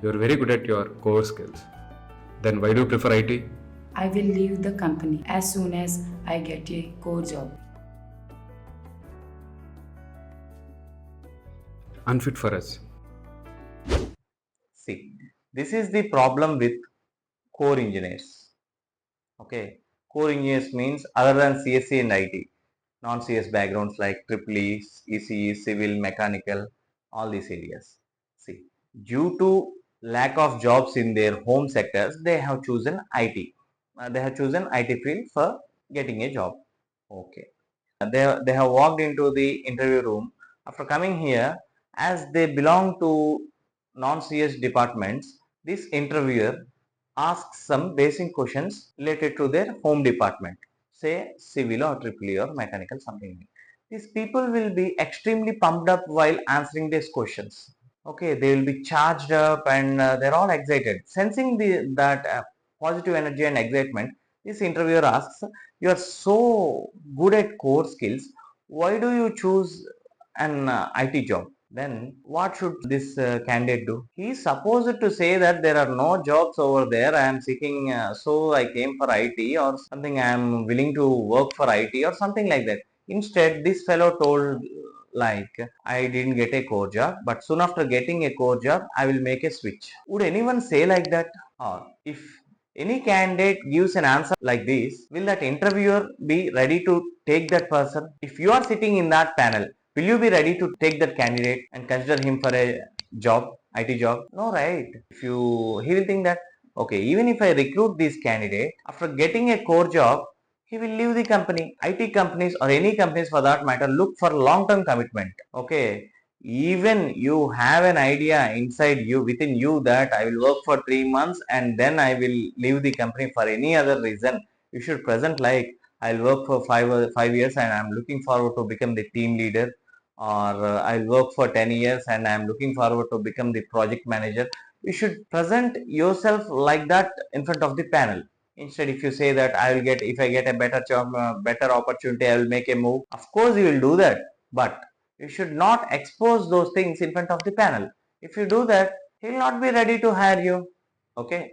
You're very good at your core skills. Then why do you prefer IT? I will leave the company as soon as I get a core job. Unfit for us. See, this is the problem with core engineers. Okay, core engineers means other than CSC and IT, non-CS backgrounds like EEE, ECE, civil, mechanical, all these areas. See, due to lack of jobs in their home sectors, they have chosen IT. They have chosen IT field for getting a job. Okay. They have walked into the interview room. After coming here, as they belong to non-CS departments, this interviewer asks some basic questions related to their home department, say civil or triple or mechanical, something. These people will be extremely pumped up while answering these questions. Okay, they will be charged up and they're all excited. Sensing that positive energy and excitement, this interviewer asks, you are so good at core skills, why do you choose an IT job? Then what should this candidate do? He is supposed to say that there are no jobs over there. I am seeking, so I came for IT or something. I am willing to work for IT or something like that. Instead, this fellow told like, I didn't get a core job, but soon after getting a core job, I will make a switch. Would anyone say like that? Or if any candidate gives an answer like this, will that interviewer be ready to take that person? If you are sitting in that panel, will you be ready to take that candidate and consider him for a job, IT job? No, right? He will think that, okay, even if I recruit this candidate, after getting a core job, he will leave the company. IT companies or any companies for that matter look for long-term commitment. Okay, even you have an idea inside you, within you, that I will work for 3 months and then I will leave the company for any other reason. You should present like, I'll work for 5 years and I'm looking forward to become the team leader, or I'll work for 10 years and I'm looking forward to become the project manager. You should present yourself like that in front of the panel. Instead, if you say that I will get, if I get a better job, better opportunity, I will make a move. Of course, you will do that, but you should not expose those things in front of the panel. If you do that, he will not be ready to hire you. Okay.